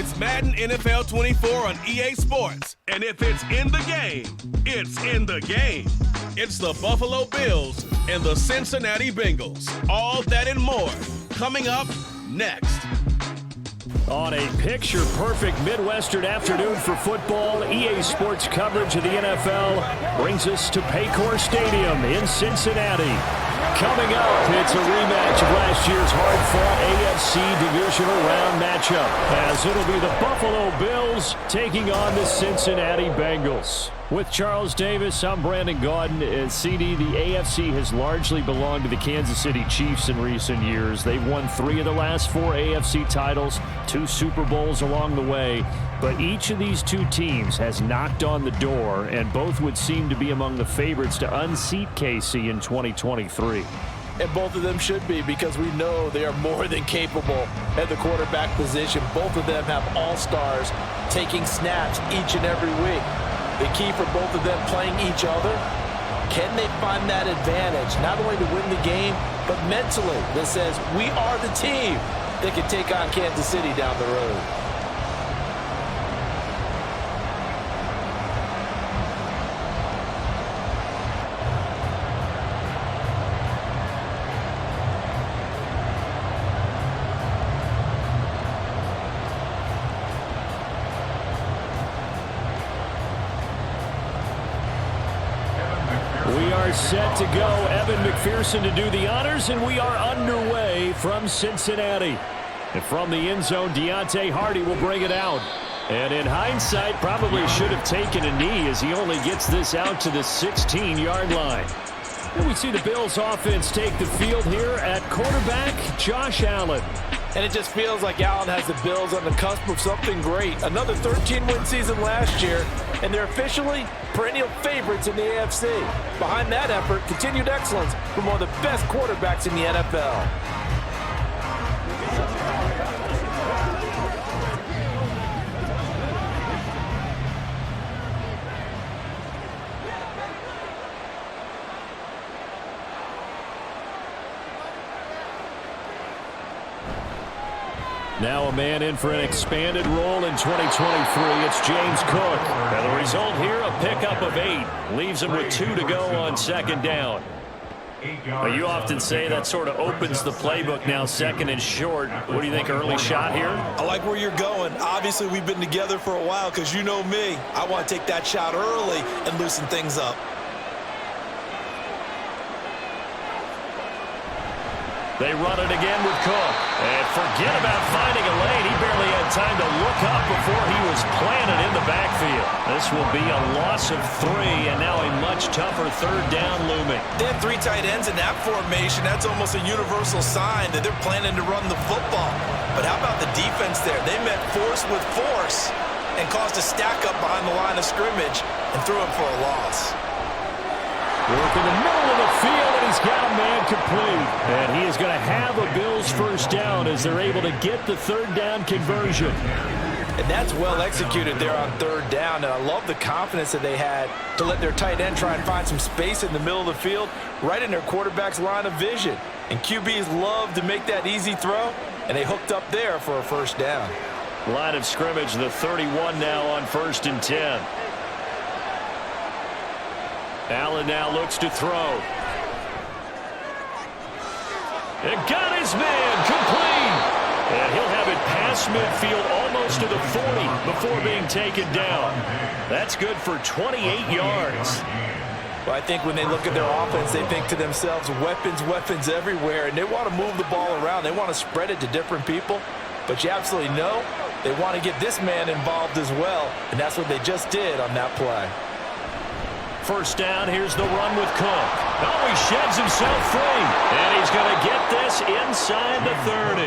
It's Madden NFL 24 on EA Sports. And if it's in the game, it's in the game. It's the Buffalo Bills and the Cincinnati Bengals. All that and more coming up next. On a picture-perfect Midwestern afternoon for football, EA Sports coverage of the NFL brings us to Paycor Stadium in Cincinnati. Coming up, it's a rematch of last year's hard-fought AFC Divisional Round matchup, as it'll be the Buffalo Bills taking on the Cincinnati Bengals. With Charles Davis, I'm Brandon Gaudin. And CD, the AFC has largely belonged to the Kansas City Chiefs in recent years. They've won 3 of the last 4 AFC titles, 2 Super Bowls along the way. But each of these 2 teams has knocked on the door, and both would seem to be among the favorites to unseat KC in 2023. And both of them should be, because we know they are more than capable at the quarterback position. Both of them have all-stars taking snaps each and every week. The key for both of them playing each other, can they find that advantage, not only to win the game, but mentally that says we are the team that can take on Kansas City down the road. We are set to go. Evan McPherson to do the honors, and we are underway from Cincinnati. And from the end zone, Deontay Hardy will bring it out. And in hindsight, probably should have taken a knee as he only gets this out to the 16-yard line. And we see the Bills offense take the field here at quarterback, Josh Allen. And it just feels like Allen has the Bills on the cusp of something great. Another 13-win season last year, and they're officially perennial favorites in the AFC. Behind that effort, continued excellence from one of the best quarterbacks in the NFL. Now a man in for an expanded role in 2023. It's James Cook. And the result here, a pickup of 8. Leaves him with 2 to go on second down. Well, you often say that sort of opens the playbook now, second and short. What do you think, early shot here? I like where you're going. Obviously, we've been together for a while because you know me. I want to take that shot early and loosen things up. They run it again with Cook. And forget about finding a lane. He barely had time to look up before he was planted in the backfield. This will be a loss of 3, and now a much tougher third down looming. They have 3 tight ends in that formation. That's almost a universal sign that they're planning to run the football. But how about the defense there? They met force with force and caused a stack up behind the line of scrimmage and threw him for a loss. Work in the middle of the field, and he's got a man complete. And he is going to have a Bills first down as they're able to get the third down conversion. And that's well executed there on third down. And I love the confidence that they had to let their tight end try and find some space in the middle of the field, right in their quarterback's line of vision. And QBs love to make that easy throw, and they hooked up there for a first down. Line of scrimmage, the 31 now on 1st and 10. Allen now looks to throw. And got his man complete. And he'll have it past midfield almost to the 40 before being taken down. That's good for 28 yards. Well, I think when they look at their offense, they think to themselves, weapons, weapons everywhere. And they want to move the ball around. They want to spread it to different people. But you absolutely know they want to get this man involved as well. And that's what they just did on that play. First down, here's the run with Cook. Oh, he sheds himself free. And he's going to get this inside the 30.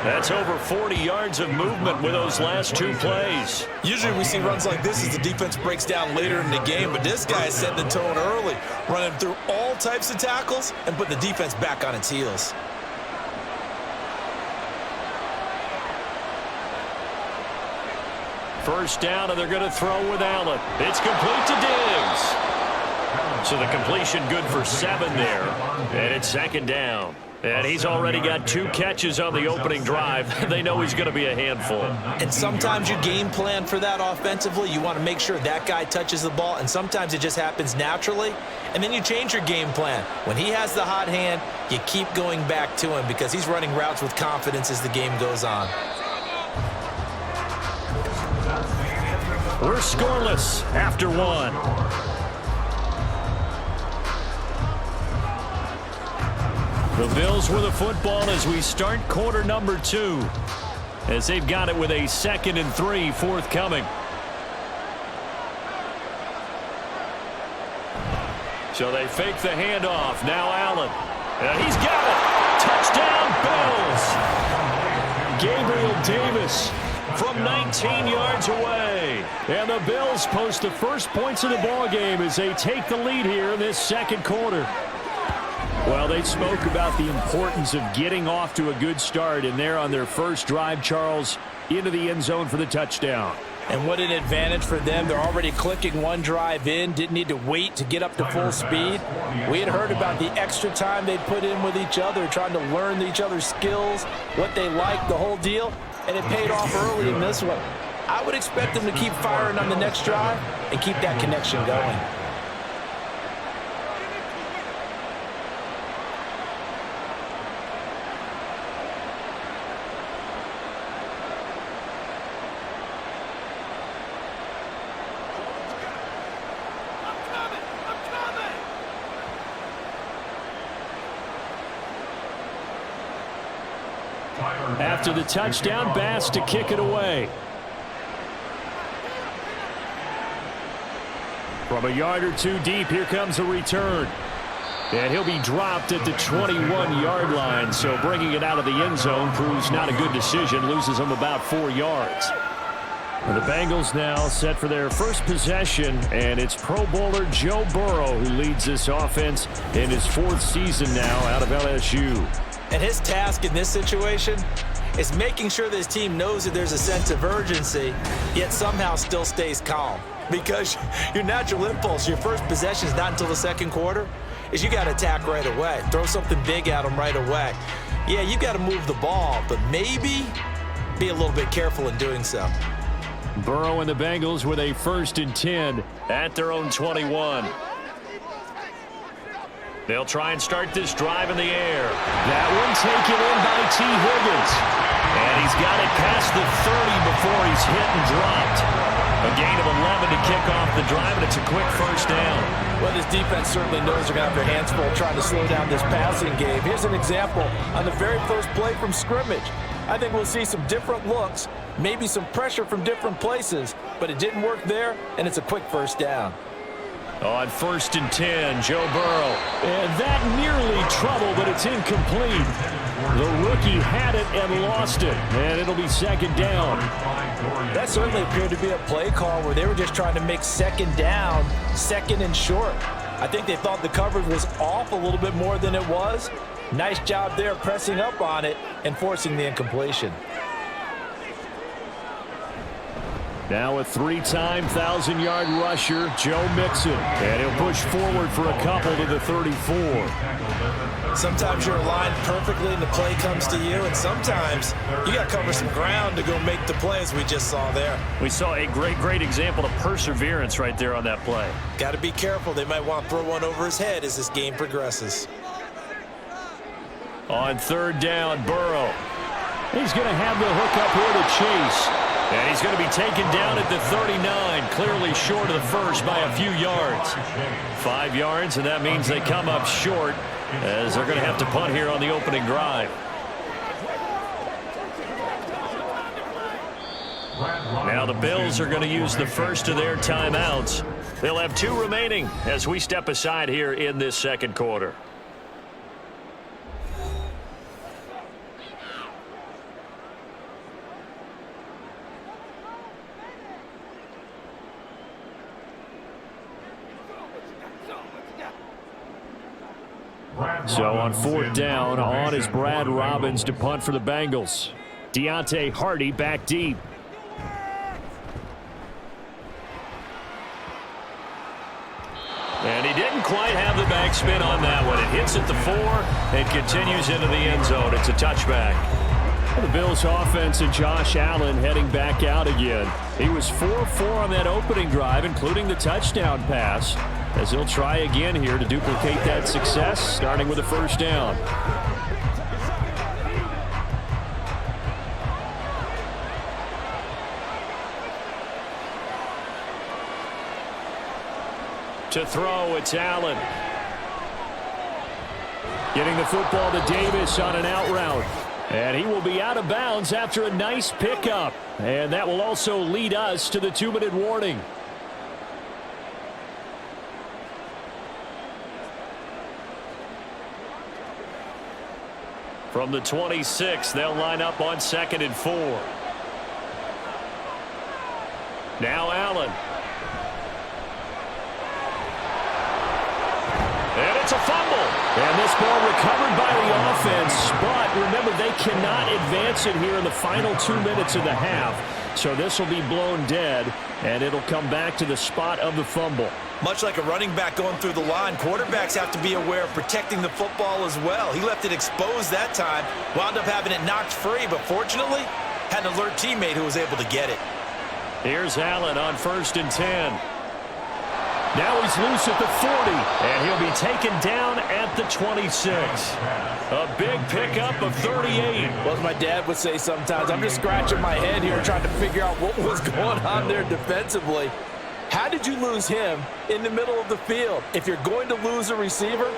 That's over 40 yards of movement with those last 2 plays. Usually we see runs like this as the defense breaks down later in the game, but this guy set the tone early, running through all types of tackles and put the defense back on its heels. First down, and they're going to throw with Allen. It's complete to Diggs. So the completion good for 7 there. And it's second down. And he's already got 2 catches on the opening drive. They know he's going to be a handful. And sometimes you game plan for that offensively. You want to make sure that guy touches the ball, and sometimes it just happens naturally. And then you change your game plan. When he has the hot hand, you keep going back to him because he's running routes with confidence as the game goes on. We're scoreless after 1. The Bills with the football as we start quarter number 2, as they've got it with a 2nd and 3 forthcoming. So they fake the handoff. Now Allen. And he's got it. Touchdown, Bills. Gabriel Davis from 19 yards away. And the Bills post the first points of the ball game as they take the lead here in this second quarter. Well, they spoke about the importance of getting off to a good start, and they're on their first drive, Charles, into the end zone for the touchdown. And what an advantage for them. They're already clicking one drive in, didn't need to wait to get up to full speed. We had heard about the extra time they'd put in with each other, trying to learn each other's skills, what they liked, the whole deal, and it paid off early in this one. I would expect them to keep firing on the next drive and keep that connection going. After the touchdown, Bass to kick it away. From a yard or 2 deep, here comes a return. And he'll be dropped at the 21-yard line, so bringing it out of the end zone proves not a good decision, loses him about 4 yards. And the Bengals now set for their first possession, and it's Pro Bowler Joe Burrow who leads this offense in his 4th season now out of LSU. And his task in this situation is making sure that his team knows that there's a sense of urgency, yet somehow still stays calm. Because your natural impulse, your first possession is not until the second quarter, is you got to attack right away. Throw something big at them right away. Yeah, you got to move the ball, but maybe be a little bit careful in doing so. Burrow and the Bengals with a 1st and 10 at their own 21. They'll try and start this drive in the air. That one taken in by T. Higgins. And he's got it past the 30 before he's hit and dropped. A gain of 11 to kick off the drive, and it's a quick first down. Well, this defense certainly knows they're going to have their hands full trying to slow down this passing game. Here's an example on the very first play from scrimmage. I think we'll see some different looks, maybe some pressure from different places, but it didn't work there, and it's a quick first down. On 1st and 10, Joe Burrow. And that nearly trouble, but it's incomplete. The rookie had it and lost it, and it'll be 2nd down. That certainly appeared to be a play call where they were just trying to make 2nd down, 2nd and short. I think they thought the coverage was off a little bit more than it was. Nice job there pressing up on it and forcing the incompletion. Now a 3-time 1,000-yard rusher, Joe Mixon. And he'll push forward for a couple to the 34. Sometimes you're aligned perfectly and the play comes to you, and sometimes you got to cover some ground to go make the play, as we just saw there. We saw a great example of perseverance right there on that play. Got to be careful. They might want to throw one over his head as this game progresses. On 3rd down, Burrow. He's going to have the hook up here to Chase. And he's going to be taken down at the 39, clearly short of the first by a few yards. 5 yards, and that means they come up short as they're going to have to punt here on the opening drive. Now the Bills are going to use the first of their timeouts. They'll have 2 remaining as we step aside here in this second quarter. So on 4th down, on is Brad Robbins to punt for the Bengals. Deontay Hardy back deep. And he didn't quite have the backspin on that one. It hits at the 4 and continues into the end zone. It's a touchback. The Bills offense and Josh Allen heading back out again. He was 4-4 on that opening drive, including the touchdown pass, as he'll try again here to duplicate that success, starting with a first down. To throw, it's Allen. Getting the football to Davis on an out route. And he will be out of bounds after a nice pickup. And that will also lead us to the 2-minute warning. From the 26, they'll line up on 2nd and 4. Now Allen. And it's a fumble. And this ball recovered by the offense, but remember, they cannot advance it here in the final 2 minutes of the half. So this will be blown dead, and it'll come back to the spot of the fumble. Much like a running back going through the line, quarterbacks have to be aware of protecting the football as well. He left it exposed that time, wound up having it knocked free, but fortunately, had an alert teammate who was able to get it. Here's Allen on 1st and 10. Now he's loose at the 40, and he'll be taken down at the 26. A big pickup of 38. Well, as my dad would say sometimes, I'm just scratching my head here trying to figure out what was going on there defensively. How did you lose him in the middle of the field? If you're going to lose a receiver,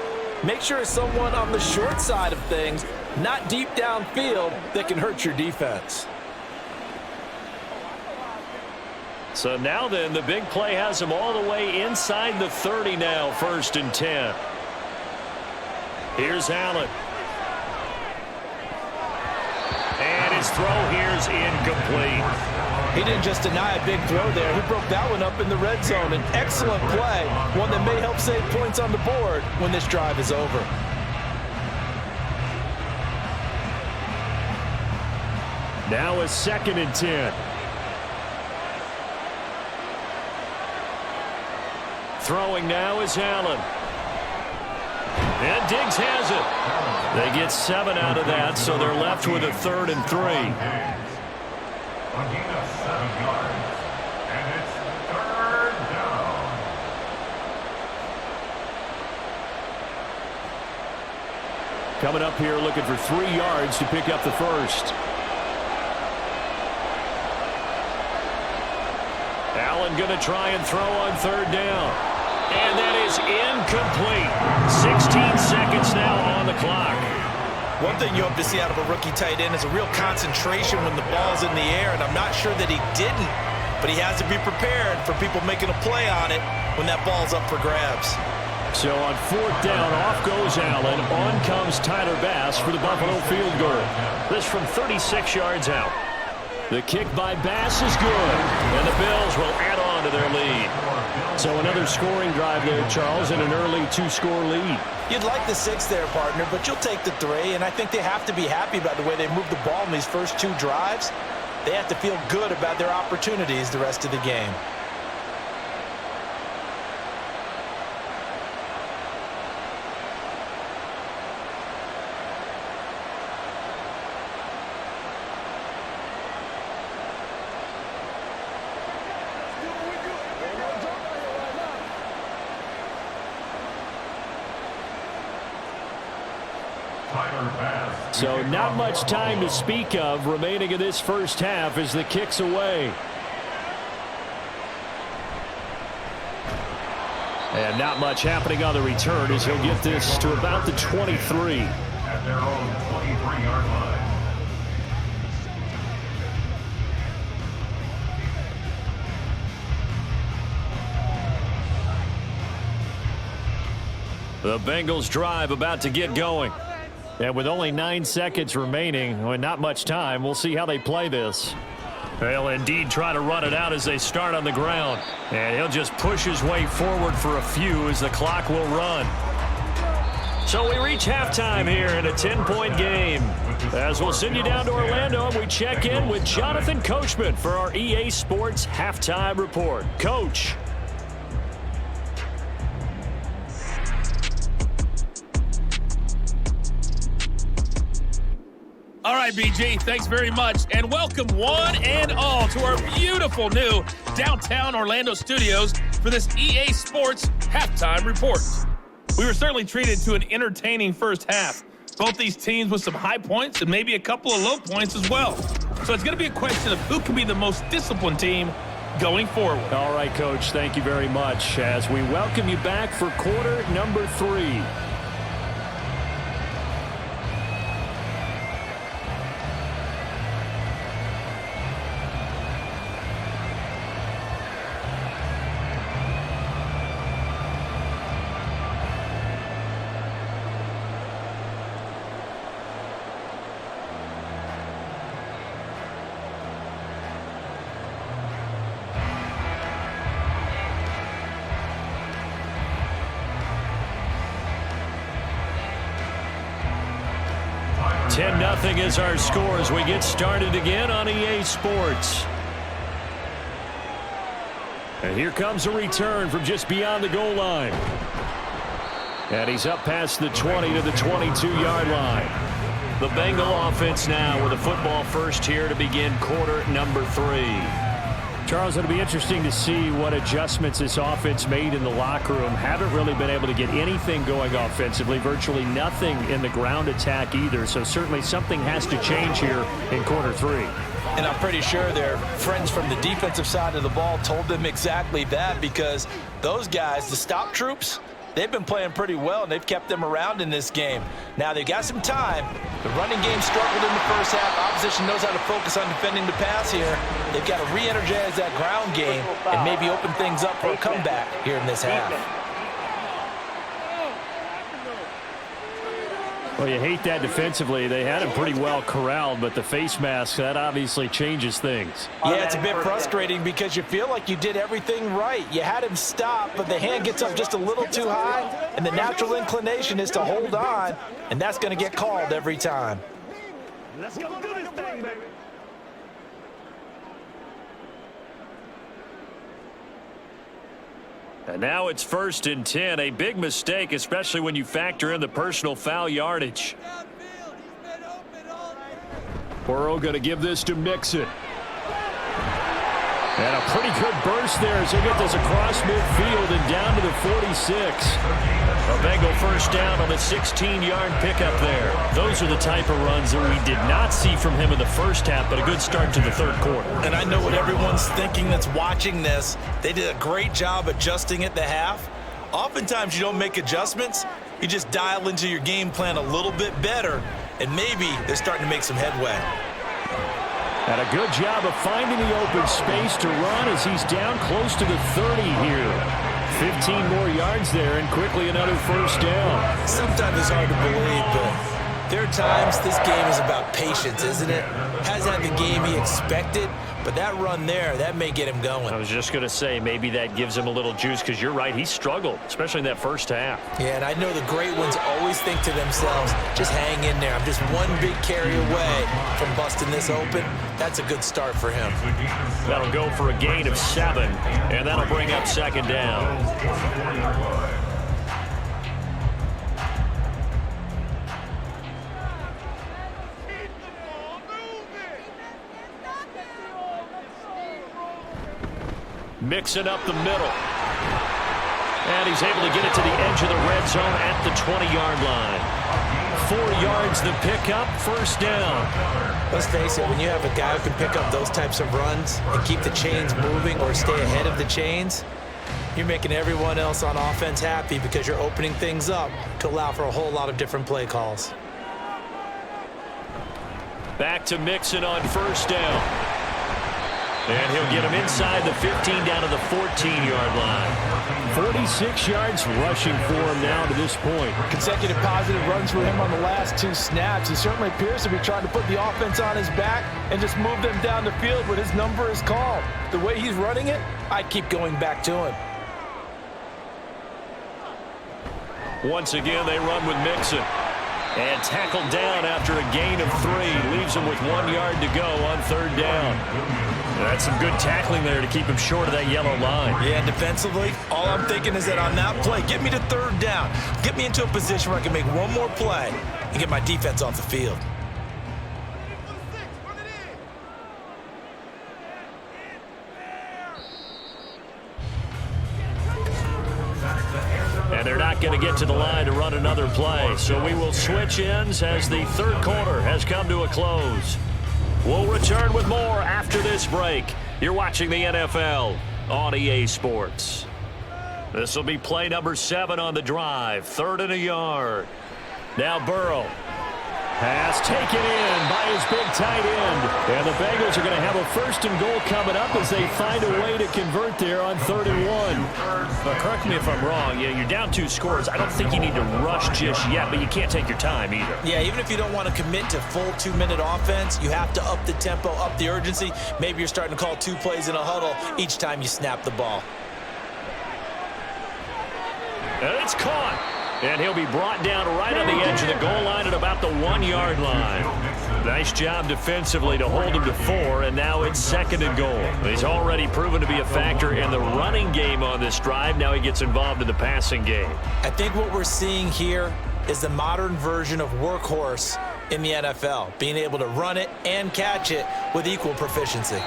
make sure it's someone on the short side of things, not deep downfield, that can hurt your defense. So now then, the big play has him all the way inside the 30 now, 1st and 10. Here's Allen. And his throw here's incomplete. He didn't just deny a big throw there. He broke that one up in the red zone. An excellent play, one that may help save points on the board when this drive is over. Now a 2nd and 10. Throwing now is Allen. And Diggs has it. They get 7 out of that, so they're left with a 3rd and 3. On gain of 7 yards, and it's 3rd down. Coming up here looking for 3 yards to pick up the first. Allen going to try and throw on 3rd down. And that is incomplete. 16 seconds now on the clock. One thing you hope to see out of a rookie tight end is a real concentration when the ball's in the air, and I'm not sure that he didn't, but he has to be prepared for people making a play on it when that ball's up for grabs. So on 4th down, off goes Allen. On comes Tyler Bass for the Buffalo field goal. This from 36 yards out. The kick by Bass is good, and the Bills will add on to their lead. So another scoring drive there, Charles, and an early 2-score lead. You'd like the 6 there, partner, but you'll take the 3, and I think they have to be happy about the way they moved the ball in these first 2 drives. They have to feel good about their opportunities the rest of the game. So not much time to speak of remaining in this first half as the kick's away. And not much happening on the return as he'll get this to about the 23. At their own 23-yard line. The Bengals drive about to get going. And with only 9 seconds remaining, and not much time, we'll see how they play this. They'll indeed try to run it out as they start on the ground. And he'll just push his way forward for a few as the clock will run. So we reach halftime here in a 10-point game. As we'll send you down to Orlando, and we check in with Jonathan Coachman for our EA Sports Halftime Report. Coach. All right, BG, thanks very much. And welcome one and all to our beautiful new downtown Orlando studios for this EA Sports Halftime Report. We were certainly treated to an entertaining first half. Both these teams with some high points and maybe a couple of low points as well. So it's going to be a question of who can be the most disciplined team going forward. All right, Coach, thank you very much as we welcome you back for quarter number 3. Nothing is our score as we get started again on EA Sports. And here comes a return from just beyond the goal line. And he's up past the 20 to the 22-yard line. The Bengal offense now with a football first here to begin quarter number 3. Charles, it'll be interesting to see what adjustments this offense made in the locker room. Haven't really been able to get anything going offensively, virtually nothing in the ground attack either. So certainly something has to change here in quarter 3. And I'm pretty sure their friends from the defensive side of the ball told them exactly that, because those guys, the stop troops, they've been playing pretty well, and they've kept them around in this game. Now, they've got some time. The running game struggled in the first half. Opposition knows how to focus on defending the pass here. They've got to re-energize that ground game and maybe open things up for a comeback here in this half. Well, you hate that defensively. They had him pretty well corralled, but the face mask, that obviously changes things. Yeah, it's a bit frustrating because you feel like you did everything right. You had him stop, but the hand gets up just a little too high, and the natural inclination is to hold on, and that's going to get called every time. Let's go do this thing, baby. And now it's 1st and 10, a big mistake, especially when you factor in the personal foul yardage. Burrow going to give this to Mixon. And a pretty good burst there as they get this across midfield and down to the 46. A Bengal first down on the 16-yard pickup there. Those are the type of runs that we did not see from him in the first half, but a good start to the third quarter. And I know what everyone's thinking that's watching this. They did a great job adjusting at the half. Oftentimes you don't make adjustments. You just dial into your game plan a little bit better, and maybe they're starting to make some headway. And a good job of finding the open space to run as he's down close to the 30 here. 15 more yards there, and quickly another first down. Sometimes it's hard to believe, but there are times this game is about patience, isn't it? Hasn't had the game he expected, but that run there, that may get him going. I was just going to say, maybe that gives him a little juice, because you're right, he struggled, especially in that first half. Yeah, and I know the great ones always think to themselves, just hang in there. I'm just one big carry away from busting this open. That's a good start for him. That'll go for a gain of 7, and that'll bring up 2nd down. Mixing up the middle. And he's able to get it to the edge of the red zone at the 20-yard line. 4 yards the pickup, first down. Let's face it, when you have a guy who can pick up those types of runs and keep the chains moving or stay ahead of the chains, you're making everyone else on offense happy because you're opening things up to allow for a whole lot of different play calls. Back to Mixon on first down. And he'll get him inside the 15 down to the 14-yard line. 46 yards rushing for him now to this point. Consecutive positive runs for him on the last 2 snaps. He certainly appears to be trying to put the offense on his back and just move them down the field when his number is called. The way he's running it, I'd keep going back to him. Once again, they run with Mixon. And tackled down after a gain of 3. Leaves him with 1 yard to go on 3rd down. That's some good tackling there to keep him short of that yellow line. Yeah, defensively, all I'm thinking is that on that play, get me to 3rd down. Get me into a position where I can make one more play and get my defense off the field. going to get to the line to run another play. So we will switch ends as the third quarter has come to a close. We'll return with more after this break. You're watching the NFL on EA Sports. This will be play number 7 on the drive. 3rd and a yard. Now Burrow. Pass taken in by his big tight end. And the Bengals are going to have a 1st and goal coming up as they find a way to convert there on 3rd and 1. But correct me if I'm wrong. Yeah, you're down 2 scores. I don't think you need to rush just yet, but you can't take your time either. Yeah, even if you don't want to commit to full 2-minute offense, you have to up the tempo, up the urgency. Maybe you're starting to call 2 plays in a huddle each time you snap the ball. And it's caught. And he'll be brought down right on the edge of the goal line at about the 1-yard line. Nice job defensively to hold him to 4, and now it's 2nd and goal. He's already proven to be a factor in the running game on this drive. Now he gets involved in the passing game. I think what we're seeing here is the modern version of workhorse in the NFL, being able to run it and catch it with equal proficiency.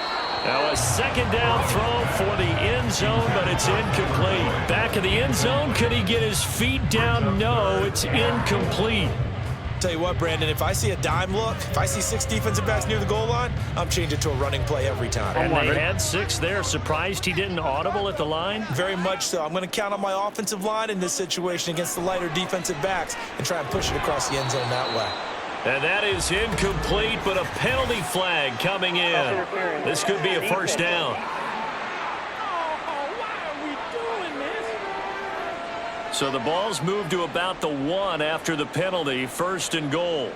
Now a 2nd down throw for the end zone, but it's incomplete. Back of the end zone, could he get his feet down? No, it's incomplete. Tell you what, Brandon, if I see a dime look, if I see 6 defensive backs near the goal line, I'm changing to a running play every time. And they had 6 there. Surprised he didn't audible at the line? Very much so. I'm going to count on my offensive line in this situation against the lighter defensive backs and try and push it across the end zone that way. And that is incomplete, but a penalty flag coming in. This could be a 1st down. So the ball's moved to about the 1 after the penalty. 1st and goal.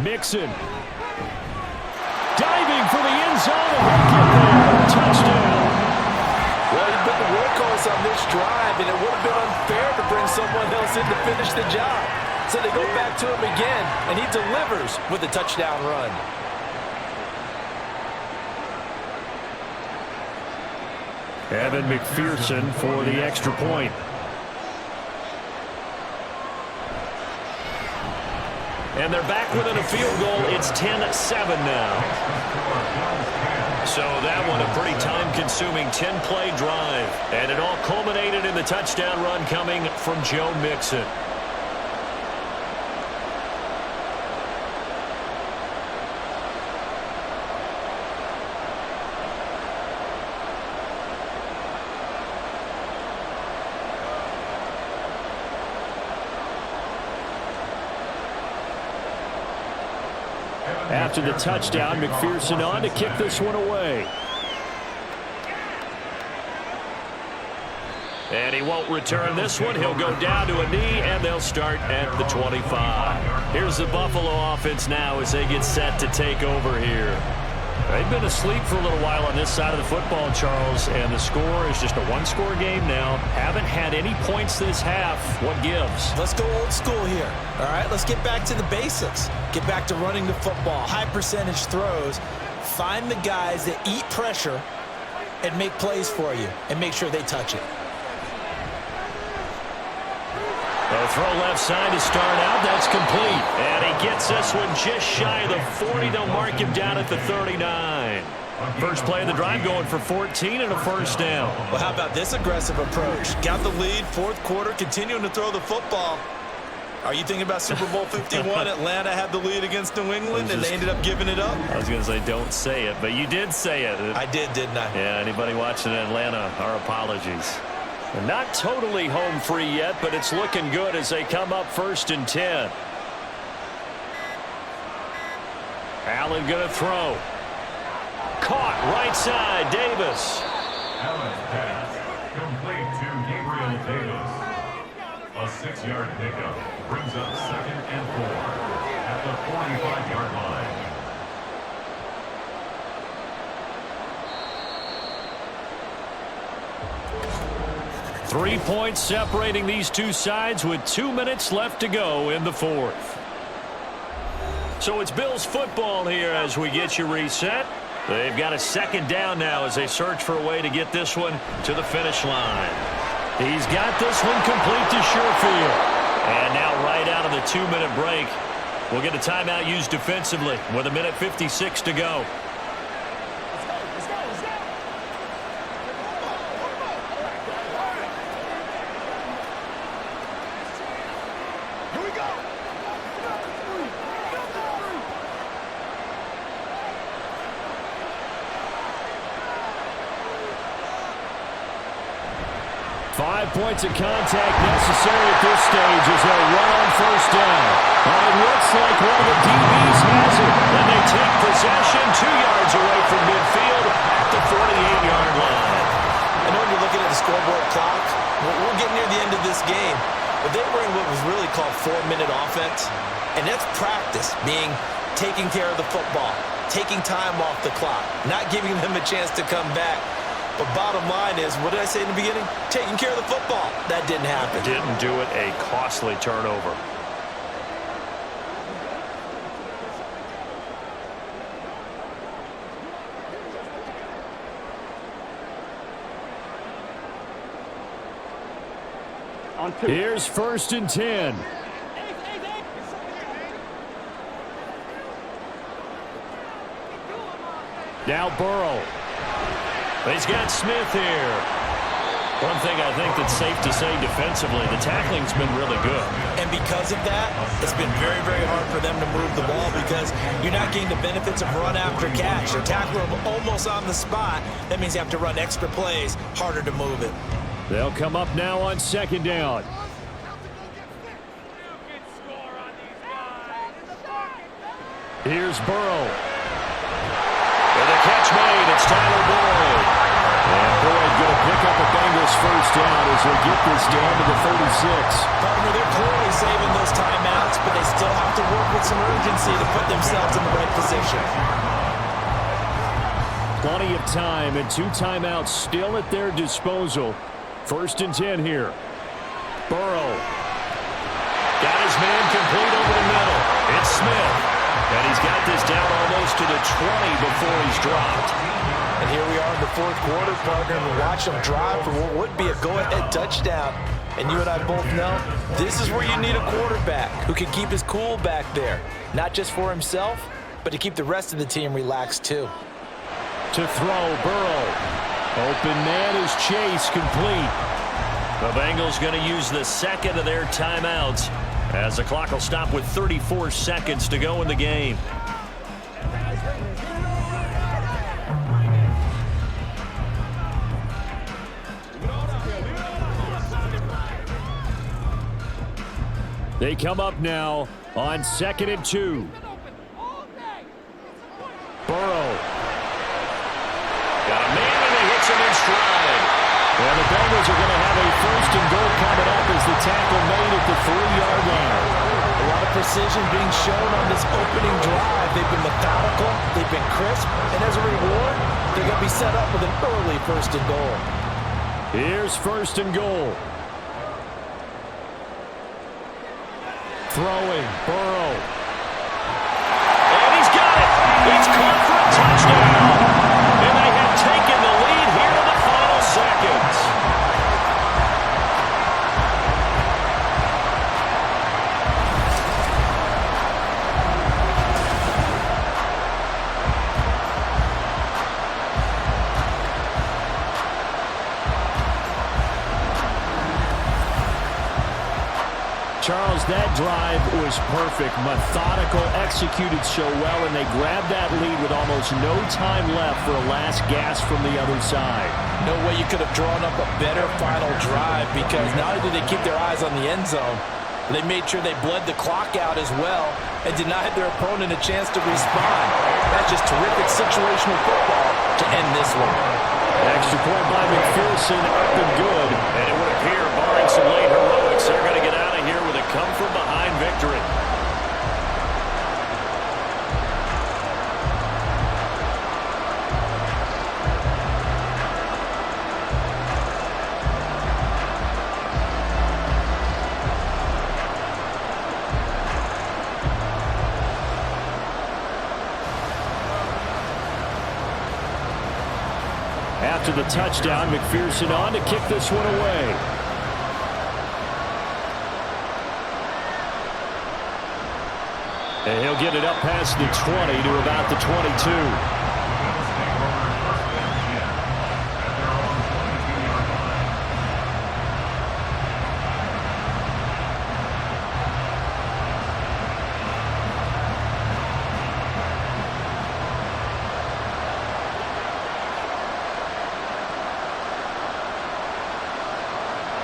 Mixon. Diving for the end zone, and he'll get there. Touchdown. Well, he's been the workhorse on this drive, and it would have been unfair to bring someone else in to finish the job. So they go back to him again, and he delivers with a touchdown run. Evan McPherson for the extra point. And they're back within a field goal. It's 10-7 now. So that one a pretty time-consuming 10-play drive. And it all culminated in the touchdown run coming from Joe Mixon. After the touchdown, McPherson on to kick this one away. And he won't return this one. He'll go down to a knee, and they'll start at the 25. Here's the Buffalo offense now as they get set to take over here. They've been asleep for a little while on this side of the football, Charles, and the score is just a 1-score game now. Haven't had any points this half. What gives? Let's go old school here. All right, let's get back to the basics. Get back to running the football, high percentage throws. Find the guys that eat pressure and make plays for you and make sure they touch it. A throw left side to start out. That's complete. And he gets this one just shy of the 40. They'll mark him down at the 39. First play of the drive going for 14 and a 1st down. Well, how about this aggressive approach? Got the lead, 4th quarter, continuing to throw the football. Are you thinking about Super Bowl 51? Atlanta had the lead against New England, and they ended up giving it up? I was going to say don't say it, but you did say it. I did, didn't I? Yeah, anybody watching Atlanta, our apologies. They're not totally home free yet, but it's looking good as they come up 1st and 10. Allen going to throw. Caught right side, Davis. Allen's pass complete to Gabriel Davis. A 6-yard pickup brings up 2nd and 4 at the 45-yard line. Three points separating these two sides with 2 minutes left to go in the 4th. So it's Bills football here as we get you reset. They've got a 2nd down now as they search for a way to get this one to the finish line. He's got this one complete to Sherfield. And now right out of the 2-minute break, we'll get a timeout used defensively with 1:56 to go. points of contact necessary at this stage as they'll run on first down. And it looks like one of the DBs has it. And they take possession 2 yards away from midfield at the 48-yard line. I know when you're looking at the scoreboard clock, we're getting near the end of this game. But they were in what was really called 4-minute offense. And that's practice, being taking care of the football, taking time off the clock, not giving them a chance to come back. But bottom line is, what did I say in the beginning? Taking care of the football. That didn't happen. Didn't do it, a costly turnover. Here's 1st and 10. Now Burrow. He's got Smith here. One thing I think that's safe to say defensively, the tackling's been really good. And because of that, it's been very, very hard for them to move the ball because you're not getting the benefits of run after catch. They're tackling them almost on the spot. That means you have to run extra plays, harder to move it. They'll come up now on 2nd down. Here's Burrow. With a catch made, it's Tyler Boyd. And Boyd going to pick up a Bengals first down as they get this down to the 36. Partner, they're clearly saving those timeouts, but they still have to work with some urgency to put themselves in the right position. Plenty of time and 2 timeouts still at their disposal. 1st and 10 here. Burrow. Got his man complete over the middle. It's Smith. And he's got this down almost to the 20 before he's dropped. And here we are in the 4th quarter, partner, and we watch them drive for what would be a go-ahead touchdown. And you and I both know this is where you need a quarterback who can keep his cool back there. Not just for himself, but to keep the rest of the team relaxed too. To throw, Burrow. Open man is Chase, complete. The Bengals going to use the 2nd of their timeouts as the clock will stop with 34 seconds to go in the game. They come up now on 2nd and 2. Burrow. Got a man and he hits him in stride. And the Bengals are going to have a 1st and goal coming up as the tackle made at the 3-yard line. A lot of precision being shown on this opening drive. They've been methodical, they've been crisp, and as a reward, they're going to be set up with an early 1st and goal. Here's 1st and goal. Throwing, Burrow. And he's got it. It's caught for a touchdown. And they have taken the lead here in the final seconds. Charles, that drive was perfect. Methodical, executed so well, and they grabbed that lead with almost no time left for a last gasp from the other side. No way you could have drawn up a better final drive because not only did they keep their eyes on the end zone, they made sure they bled the clock out as well and denied their opponent a chance to respond. That's just terrific situational football to end this one. Extra point by McPherson, up and good. And it would appear, barring some late heroics, they're going to get out of here with a come-from-behind victory. After the touchdown, McPherson on to kick this one away. And he'll get it up past the 20 to about the 22.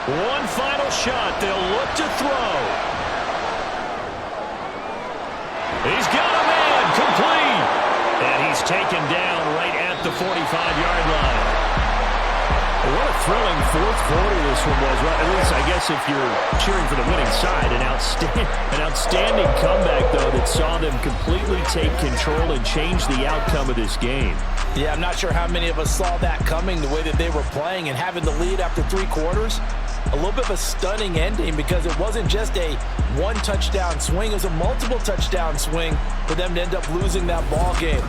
One final shot. They'll look to throw. He's got a man. Complete. And he's taken down right at the 45-yard line. What a thrilling fourth quarter this one was. Well, at least, I guess, if you're cheering for the winning side, an outstanding comeback, though, that saw them completely take control and change the outcome of this game. Yeah, I'm not sure how many of us saw that coming, the way that they were playing and having the lead after 3 quarters. A little bit of a stunning ending because it wasn't just a one-touchdown swing. It was a multiple touchdown swing for them to end up losing that ball game.